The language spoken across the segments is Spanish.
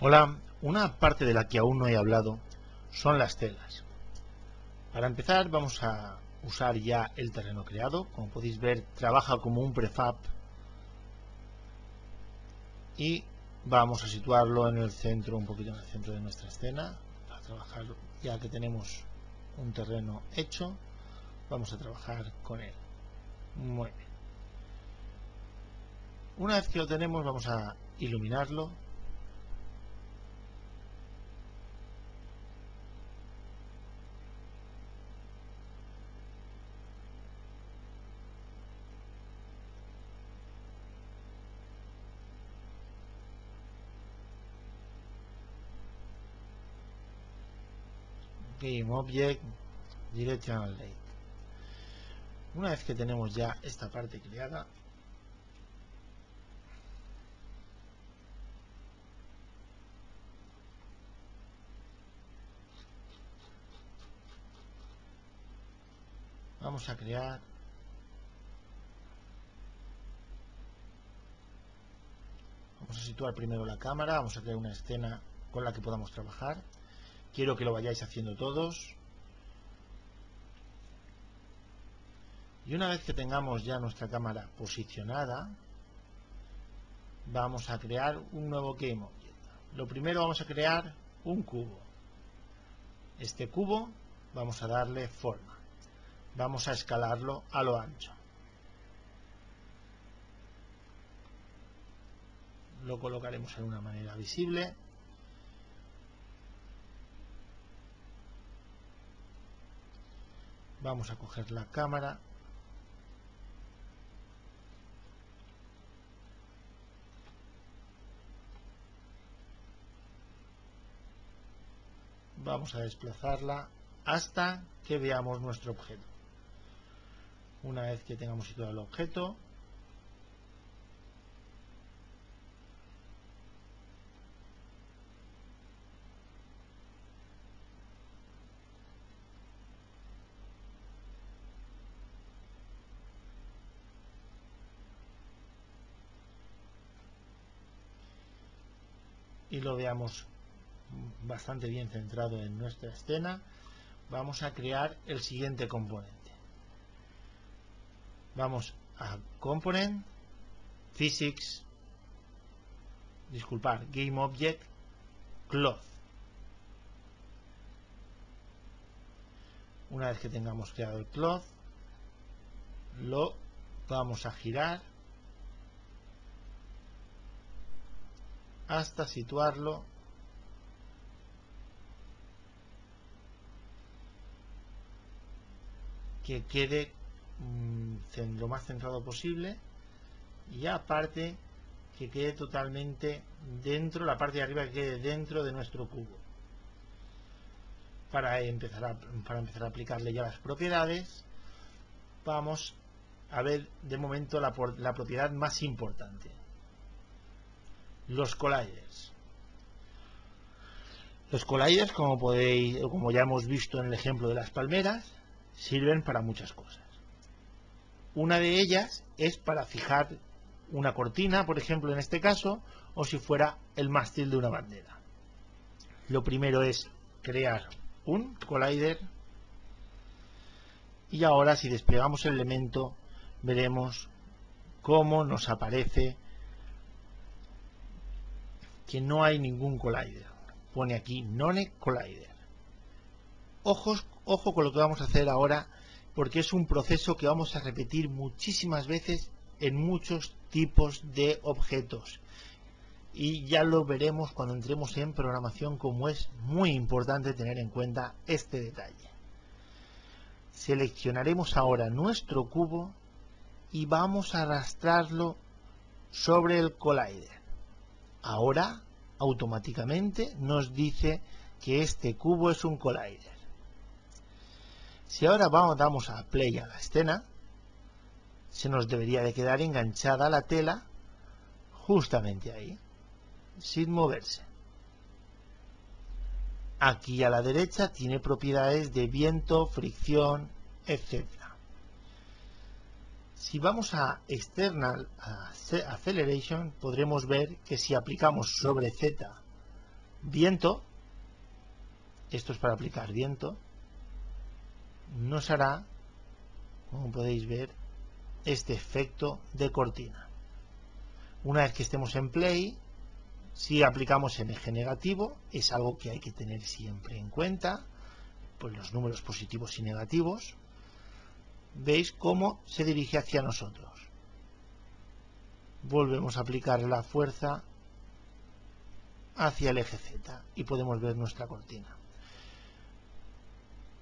Hola, una parte de la que aún no he hablado son las telas. Para empezar vamos a usar ya el terreno creado. Como podéis ver, trabaja como un prefab y vamos a situarlo en el centro, un poquito en el centro de nuestra escena. Para trabajar, ya que tenemos un terreno hecho, vamos a trabajar con él. Muy bien. Una vez que lo tenemos, vamos a iluminarlo. Game Object, Directional Light. Una vez que tenemos ya esta parte creada, vamos a crear vamos a situar primero la cámara, vamos a crear una escena con la que podamos trabajar. Quiero que lo vayáis haciendo todos. Y una vez que tengamos ya nuestra cámara posicionada, vamos a crear un nuevo Game Object. Lo primero, vamos a crear un cubo. Este cubo vamos a darle forma. Vamos a escalarlo a lo ancho. Lo colocaremos en una manera visible. Vamos a coger la cámara. Vamos a desplazarla hasta que veamos nuestro objeto. Una vez que tengamos situado el objeto, y lo veamos bastante bien centrado en nuestra escena, vamos a crear el siguiente componente. Vamos a Component, Physics, Game Object, Cloth. Una vez que tengamos creado el Cloth, lo vamos a girar hasta situarlo que quede lo más centrado posible, y aparte que quede totalmente dentro, la parte de arriba que quede dentro de nuestro cubo. Para empezar a aplicarle ya las propiedades, vamos a ver de momento la propiedad más importante: los colliders. Los colliders, como ya hemos visto en el ejemplo de las palmeras, sirven para muchas cosas. Una de ellas es para fijar una cortina, por ejemplo, en este caso, o si fuera el mástil de una bandera. Lo primero es crear un collider, y ahora, si desplegamos el elemento, veremos cómo nos aparece que no hay ningún collider. Pone aquí None Collider. Ojo con lo que vamos a hacer ahora, porque es un proceso que vamos a repetir muchísimas veces en muchos tipos de objetos, y ya lo veremos cuando entremos en programación, como es muy importante tener en cuenta este detalle. Seleccionaremos ahora nuestro cubo y vamos a arrastrarlo sobre el collider. Ahora automáticamente nos dice que este cubo es un collider. Si ahora damos a play a la escena, se nos debería de quedar enganchada la tela justamente ahí, sin moverse. Aquí a la derecha tiene propiedades de viento, fricción, etc. Si vamos a External Acceleration, podremos ver que si aplicamos sobre Z viento, esto es para aplicar viento, nos hará, como podéis ver, este efecto de cortina. Una vez que estemos en play, si aplicamos en eje negativo, es algo que hay que tener siempre en cuenta, pues los números positivos y negativos, veis cómo se dirige hacia nosotros. Volvemos a aplicar la fuerza hacia el eje Z y podemos ver nuestra cortina.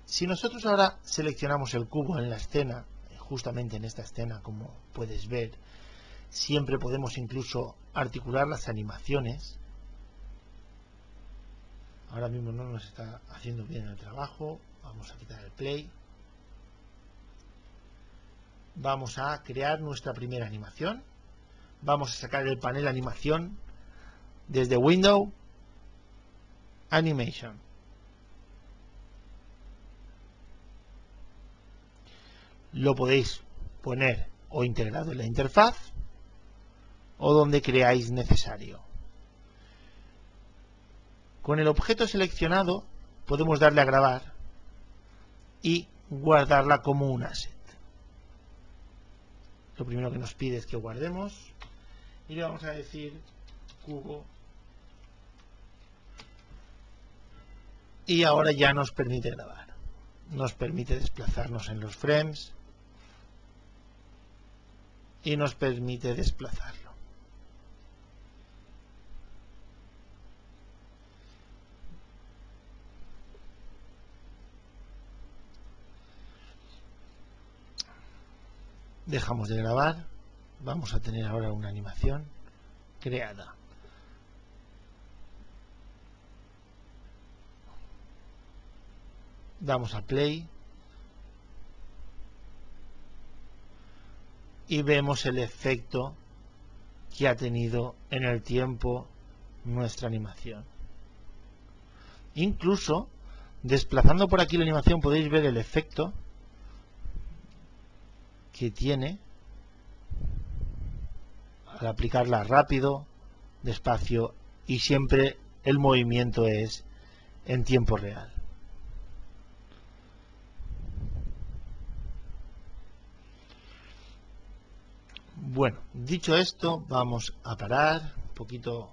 Si nosotros ahora seleccionamos el cubo en la escena, justamente en esta escena, como puedes ver, siempre podemos incluso articular las animaciones. Ahora mismo no nos está haciendo bien el trabajo, vamos a quitar el play. Vamos a crear nuestra primera animación. Vamos a sacar el panel animación desde Window, Animation. Lo podéis poner o integrado en la interfaz o donde creáis necesario. Con el objeto seleccionado podemos darle a grabar y guardarla como un asset. Lo primero que nos pide es que guardemos y le vamos a decir cubo, y ahora ya nos permite grabar, nos permite desplazarnos en los frames y nos permite desplazarlo. Dejamos de grabar, vamos a tener ahora una animación creada. Damos a play y vemos el efecto que ha tenido en el tiempo nuestra animación. Incluso desplazando por aquí la animación podéis ver el efecto que tiene al aplicarla rápido, despacio, y siempre el movimiento es en tiempo real. Bueno, dicho esto, vamos a parar un poquito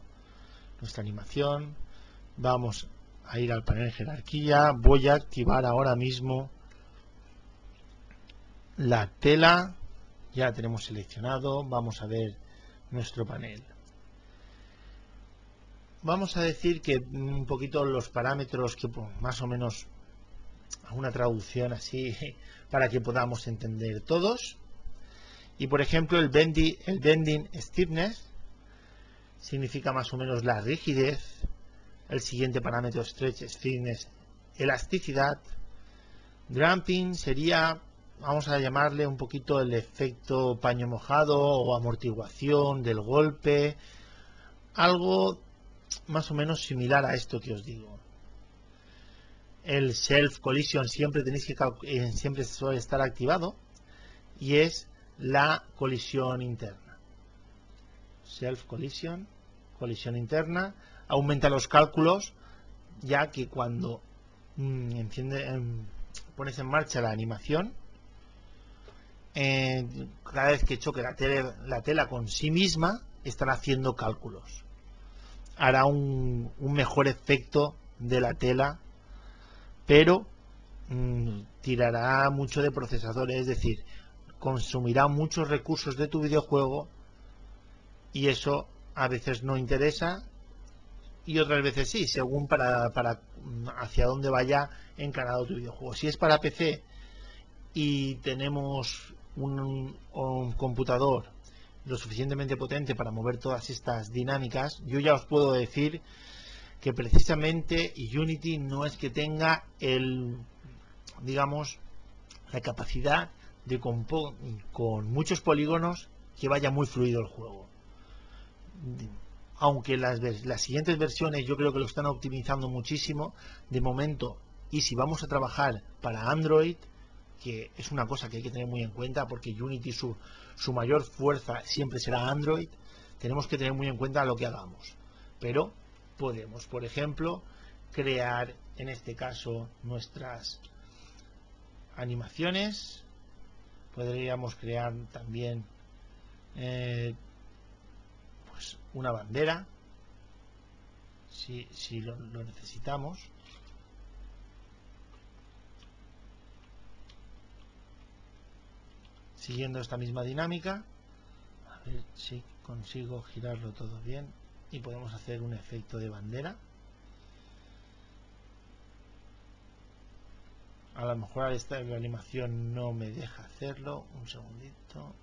nuestra animación, vamos a ir al panel jerarquía, voy a activar ahora mismo la tela, ya la tenemos seleccionado, vamos a ver nuestro panel. Vamos a decir que un poquito los parámetros, que más o menos una traducción así para que podamos entender todos. Y por ejemplo el bending stiffness significa más o menos la rigidez. El siguiente parámetro, stretch stiffness, elasticidad. Damping sería, vamos a llamarle un poquito el efecto paño mojado o amortiguación del golpe, algo más o menos similar a esto que os digo. El self collision siempre tenéis que siempre suele estar activado y es la colisión interna. Self collision, colisión interna, aumenta los cálculos, ya que cuando pones en marcha la animación, cada vez que choque la tela con sí misma, estará haciendo cálculos. Hará un mejor efecto de la tela, pero tirará mucho de procesador, es decir, consumirá muchos recursos de tu videojuego, y eso a veces no interesa y otras veces sí, según para hacia dónde vaya encarado tu videojuego. Si es para PC y tenemos un computador lo suficientemente potente para mover todas estas dinámicas, yo ya os puedo decir que precisamente Unity no es que tenga digamos, la capacidad de con muchos polígonos que vaya muy fluido el juego. Aunque las siguientes versiones yo creo que lo están optimizando muchísimo de momento, y si vamos a trabajar para Android, que es una cosa que hay que tener muy en cuenta porque Unity su mayor fuerza siempre será Android, tenemos que tener muy en cuenta lo que hagamos. Pero podemos, por ejemplo, crear en este caso nuestras animaciones. Podríamos crear también pues una bandera si lo necesitamos. Siguiendo esta misma dinámica, a ver si consigo girarlo todo bien, y podemos hacer un efecto de bandera. A lo mejor esta la animación no me deja hacerlo. Un segundito.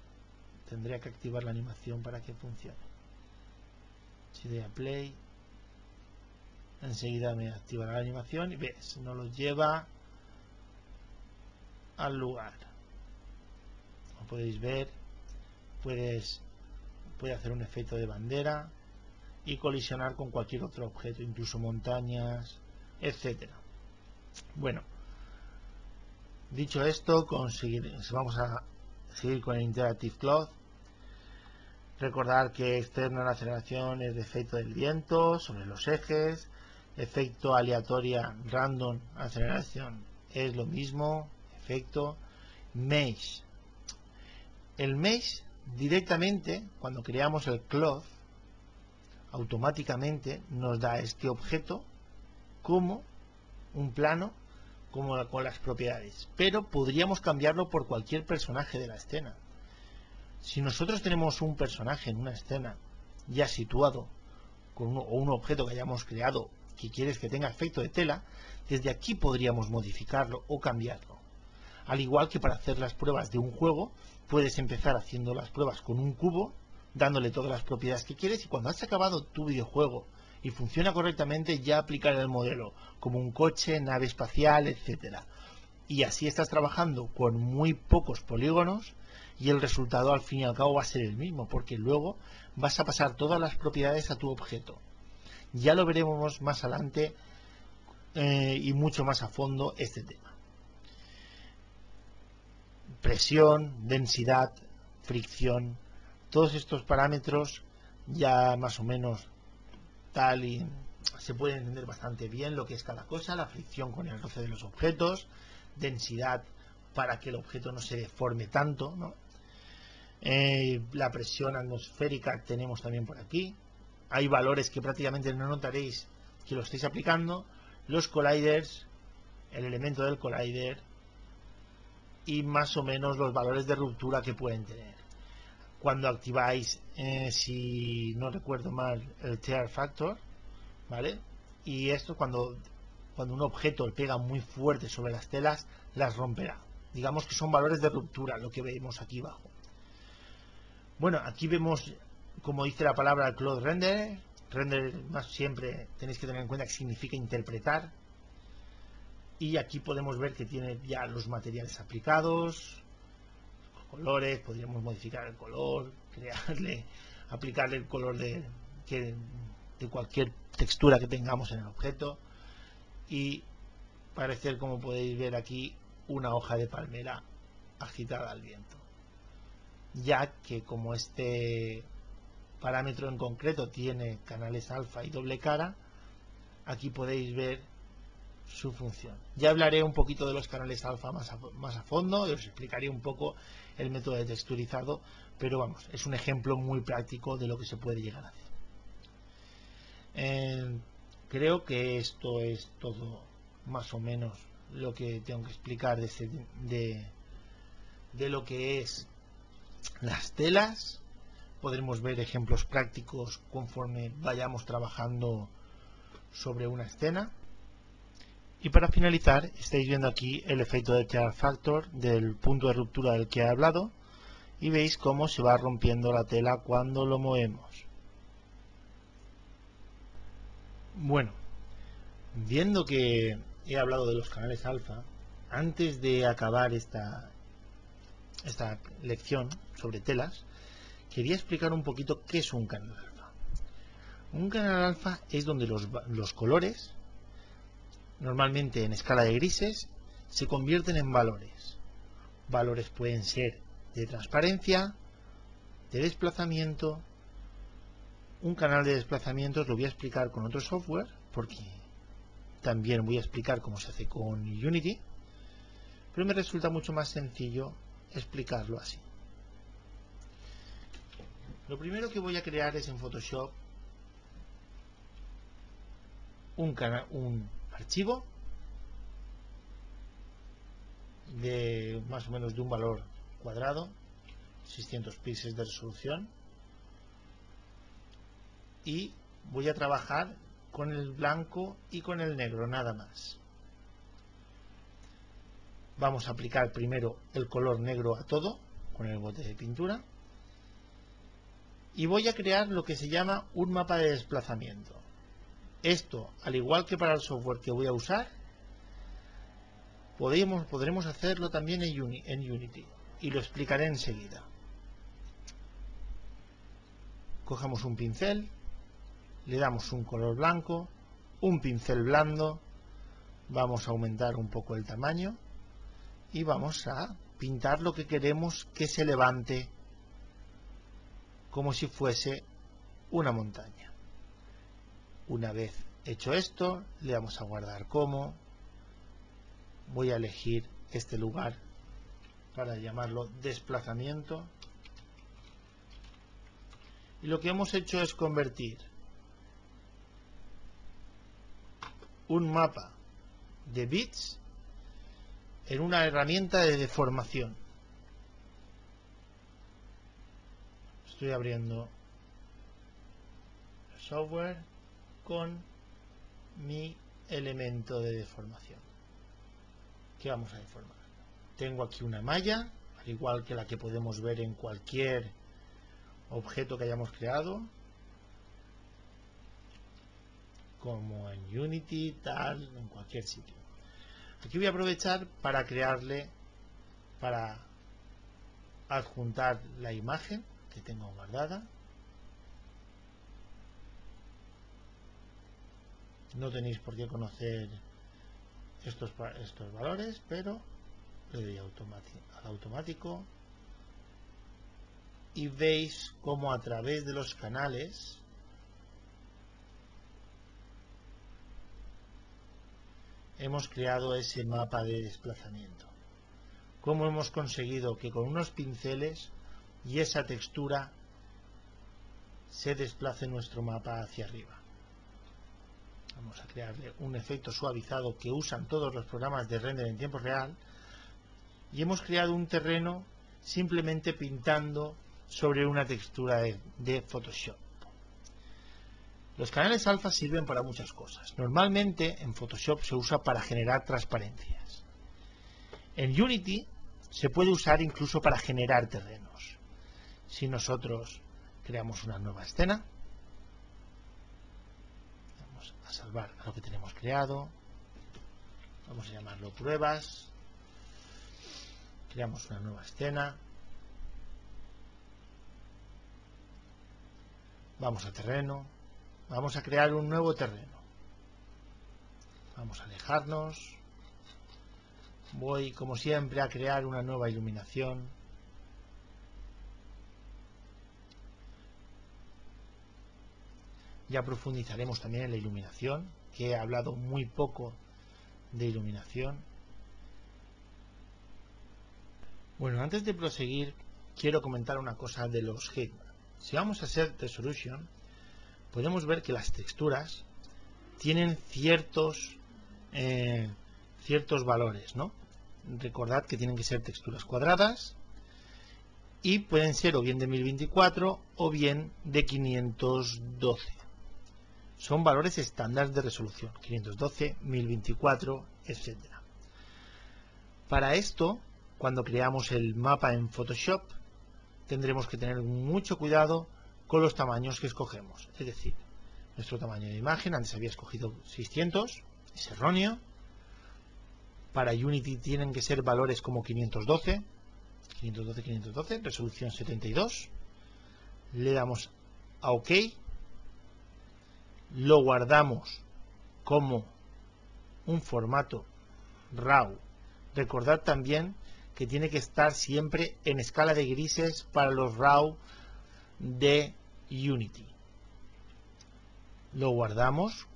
Tendría que activar la animación para que funcione. Si doy a play, enseguida me activará la animación y ves, no lo lleva al lugar. Como podéis ver, puede hacer un efecto de bandera y colisionar con cualquier otro objeto, incluso montañas, etcétera. Bueno, dicho esto, vamos a seguir con el Interactive Cloth. Recordar que externa la aceleración es de efecto del viento sobre los ejes, efecto aleatoria random aceleración es lo mismo, efecto mesh. El mesh directamente, cuando creamos el cloth, automáticamente nos da este objeto como un plano con las propiedades, pero podríamos cambiarlo por cualquier personaje de la escena. Si nosotros tenemos un personaje en una escena ya situado o un objeto que hayamos creado que quieres que tenga efecto de tela, desde aquí podríamos modificarlo o cambiarlo. Al igual que para hacer las pruebas de un juego, puedes empezar haciendo las pruebas con un cubo, dándole todas las propiedades que quieres, y cuando has acabado tu videojuego y funciona correctamente, ya aplicar el modelo como un coche, nave espacial, etcétera. Y así estás trabajando con muy pocos polígonos y el resultado al fin y al cabo va a ser el mismo, porque luego vas a pasar todas las propiedades a tu objeto. Ya lo veremos más adelante y mucho más a fondo este tema. Presión, densidad, fricción, todos estos parámetros ya más o menos tal y se puede entender bastante bien lo que es cada cosa. La fricción con el roce de los objetos, densidad para que el objeto no se deforme tanto, ¿no? La presión atmosférica tenemos también por aquí. Hay valores que prácticamente no notaréis que lo estéis aplicando. Los colliders, el elemento del collider y más o menos los valores de ruptura que pueden tener. Cuando activáis, si no recuerdo mal, el tear factor, ¿vale? Y esto cuando un objeto pega muy fuerte sobre las telas, las romperá. Digamos que son valores de ruptura lo que vemos aquí abajo. Bueno, aquí vemos, como dice la palabra Cloth Render. Render más siempre tenéis que tener en cuenta que significa interpretar. Y aquí podemos ver que tiene ya los materiales aplicados, los colores, podríamos modificar el color, aplicarle el color de cualquier textura que tengamos en el objeto. Y parecer, como podéis ver aquí, una hoja de palmera agitada al viento, ya que como este parámetro en concreto tiene canales alfa y doble cara, aquí podéis ver su función. Ya hablaré un poquito de los canales alfa más a fondo y os explicaré un poco el método de texturizado, pero vamos, es un ejemplo muy práctico de lo que se puede llegar a hacer. Creo que esto es todo más o menos lo que tengo que explicar de lo que es las telas. Podremos ver ejemplos prácticos conforme vayamos trabajando sobre una escena. Y para finalizar, estáis viendo aquí el efecto de tear factor del punto de ruptura del que he hablado, y veis cómo se va rompiendo la tela cuando lo movemos. Bueno, viendo que he hablado de los canales alfa, antes de acabar esta lección sobre telas, quería explicar un poquito qué es un canal alfa. Un canal alfa es donde los colores, normalmente en escala de grises, se convierten en valores. Valores pueden ser de transparencia, de desplazamiento, un canal de desplazamientos lo voy a explicar con otro software, porque también voy a explicar cómo se hace con Unity, pero me resulta mucho más sencillo explicarlo así. Lo primero que voy a crear es en Photoshop un archivo de más o menos de un valor cuadrado, 600 píxeles de resolución, y voy a trabajar con el blanco y con el negro, nada más. Vamos a aplicar primero el color negro a todo con el bote de pintura y voy a crear lo que se llama un mapa de desplazamiento. Esto, al igual que para el software que voy a usar, podremos hacerlo también en Unity, y lo explicaré enseguida. Cogemos un pincel, le damos un color blanco, un pincel blando, vamos a aumentar un poco el tamaño y vamos a pintar lo que queremos que se levante como si fuese una montaña. Una vez hecho esto, le vamos a guardar como. Voy a elegir este lugar para llamarlo desplazamiento. Y lo que hemos hecho es convertir un mapa de bits en una herramienta de deformación. Estoy abriendo el software con mi elemento de deformación. ¿Qué vamos a deformar? Tengo aquí una malla, al igual que la que podemos ver en cualquier objeto que hayamos creado, como en Unity, tal, en cualquier sitio. Aquí voy a aprovechar para para adjuntar la imagen que tengo guardada. No tenéis por qué conocer estos valores, pero le doy al automático y veis cómo a través de los canales hemos creado ese mapa de desplazamiento. Cómo hemos conseguido que con unos pinceles y esa textura se desplace nuestro mapa hacia arriba. Vamos a crearle un efecto suavizado que usan todos los programas de render en tiempo real, y hemos creado un terreno simplemente pintando sobre una textura de Photoshop. Los canales alfa sirven para muchas cosas. Normalmente en Photoshop se usa para generar transparencias. En Unity se puede usar incluso para generar terrenos. Si nosotros creamos una nueva escena, vamos a salvar a lo que tenemos creado, vamos a llamarlo pruebas, creamos una nueva escena, vamos a terreno, vamos a crear un nuevo terreno, vamos a alejarnos, voy como siempre a crear una nueva iluminación, ya profundizaremos también en la iluminación, que he hablado muy poco de iluminación. Bueno, antes de proseguir quiero comentar una cosa de los Hitman. Si vamos a Set Resolution, podemos ver que las texturas tienen ciertos valores, ¿no? Recordad que tienen que ser texturas cuadradas y pueden ser o bien de 1024 o bien de 512. Son valores estándar de resolución, 512, 1024, etc. Para esto, cuando creamos el mapa en Photoshop, tendremos que tener mucho cuidado con los tamaños que escogemos. Es decir, nuestro tamaño de imagen, antes había escogido 600, es erróneo. Para Unity tienen que ser valores como 512, 512, resolución 72. Le damos a OK. Lo guardamos como un formato RAW. Recordad también que tiene que estar siempre en escala de grises para los RAW de Unity. lo guardamos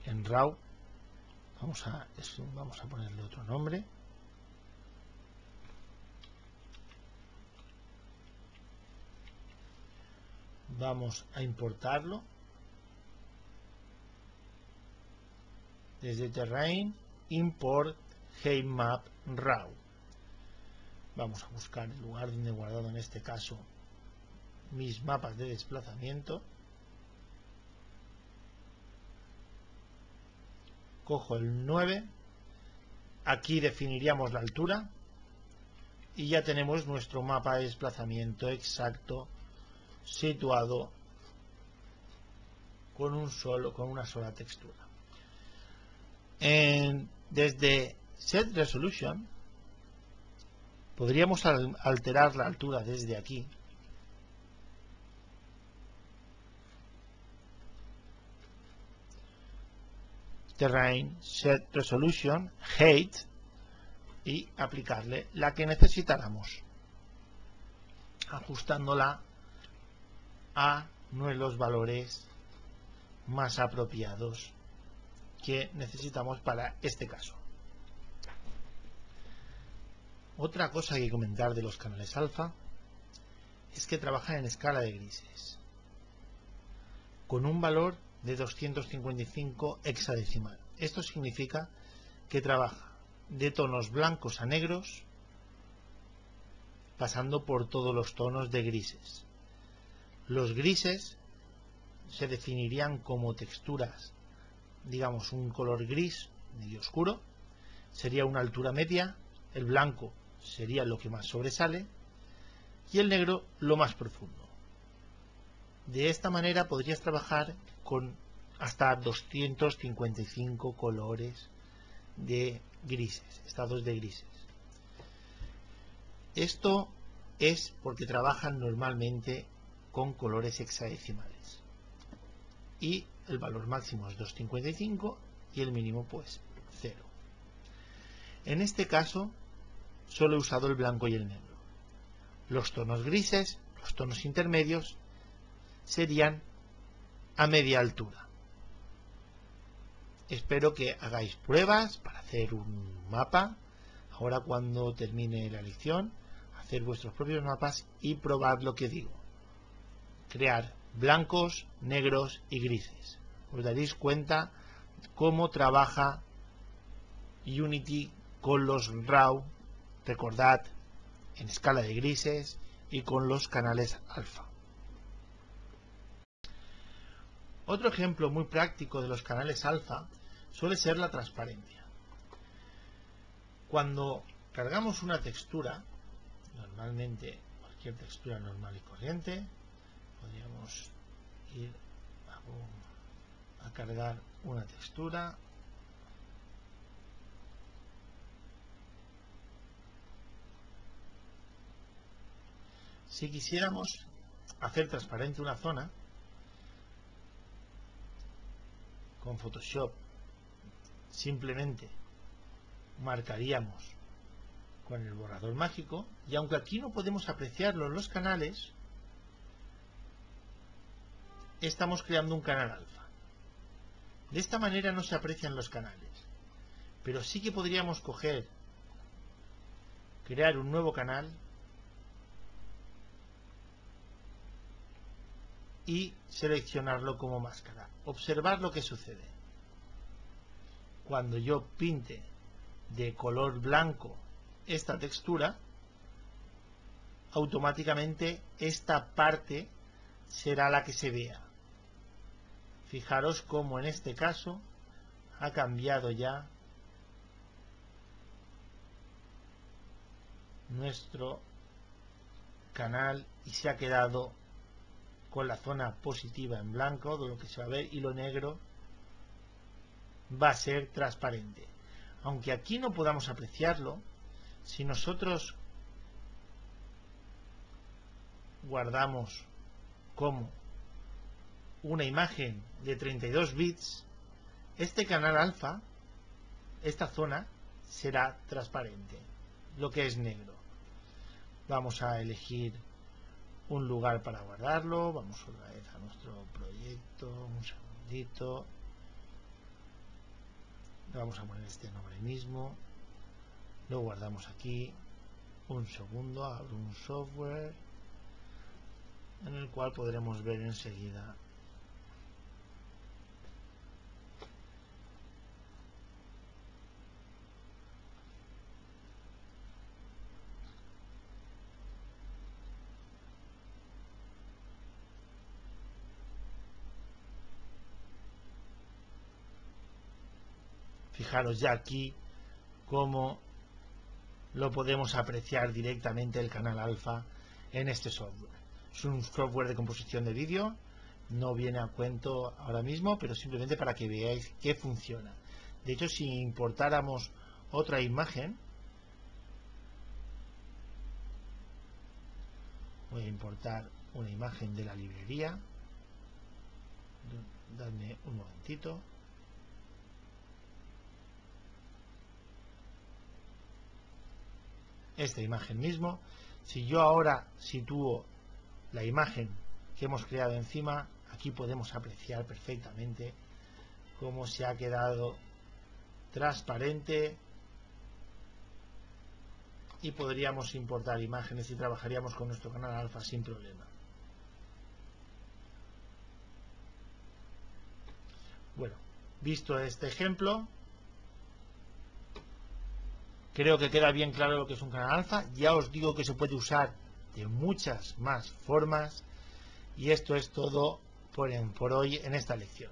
en RAW. Vamos a ponerle otro nombre. Vamos a importarlo desde Terrain, Import Heightmap RAW. Vamos a buscar el lugar donde he guardado en este caso mis mapas de desplazamiento. Cojo el 9, aquí definiríamos la altura y ya tenemos nuestro mapa de desplazamiento exacto situado con una sola textura. Desde Set Resolution podríamos alterar la altura desde aquí. Terrain, Set Resolution, Height, y aplicarle la que necesitáramos, ajustándola a los valores más apropiados que necesitamos para este caso. Otra cosa que comentar de los canales alfa es que trabajan en escala de grises, con un valor de 255 hexadecimal. Esto significa que trabaja de tonos blancos a negros, pasando por todos los tonos de grises. Los grises se definirían como texturas, digamos un color gris medio oscuro, sería una altura media, el blanco sería lo que más sobresale y el negro lo más profundo. De esta manera podrías trabajar con hasta 255 colores de grises, estados de grises. Esto es porque trabajan normalmente con colores hexadecimales y el valor máximo es 255 y el mínimo pues 0. En este caso solo he usado el blanco y el negro. Los tonos grises, los tonos intermedios, serían a media altura. Espero que hagáis pruebas para hacer un mapa. Ahora, cuando termine la lección, hacer vuestros propios mapas y probar lo que digo. Crear blancos, negros y grises. Os daréis cuenta cómo trabaja Unity con los RAW, recordad, en escala de grises y con los canales alfa. Otro ejemplo muy práctico de los canales alfa suele ser la transparencia. Cuando cargamos una textura, normalmente cualquier textura normal y corriente, podríamos ir a cargar una textura. Si quisiéramos hacer transparente una zona, con Photoshop simplemente marcaríamos con el borrador mágico, y aunque aquí no podemos apreciarlo en los canales, estamos creando un canal alfa. De esta manera no se aprecian los canales, pero sí que podríamos crear un nuevo canal y seleccionarlo como máscara. Observad lo que sucede. Cuando yo pinte de color blanco esta textura, automáticamente esta parte será la que se vea. Fijaros cómo en este caso ha cambiado ya nuestro canal y se ha quedado con la zona positiva en blanco, de lo que se va a ver, y lo negro va a ser transparente. Aunque aquí no podamos apreciarlo, si nosotros guardamos como una imagen de 32 bits, este canal alfa, esta zona, será transparente, lo que es negro. Vamos a elegir un lugar para guardarlo. Vamos otra vez a nuestro proyecto, un segundito. Le vamos a poner este nombre mismo, lo guardamos aquí. Un segundo, abro un software en el cual podremos ver enseguida fijaros ya aquí cómo lo podemos apreciar directamente el canal alfa en este software. Es un software de composición de vídeo, no viene a cuento ahora mismo, pero simplemente para que veáis que funciona. De hecho, si importáramos otra imagen, voy a importar una imagen de la librería, dadme un momentito. Esta imagen mismo, si yo ahora sitúo la imagen que hemos creado encima, aquí podemos apreciar perfectamente cómo se ha quedado transparente y podríamos importar imágenes y trabajaríamos con nuestro canal alfa sin problema. Bueno, visto este ejemplo, creo que queda bien claro lo que es un canal alfa. Ya os digo que se puede usar de muchas más formas y esto es todo por hoy en esta lección.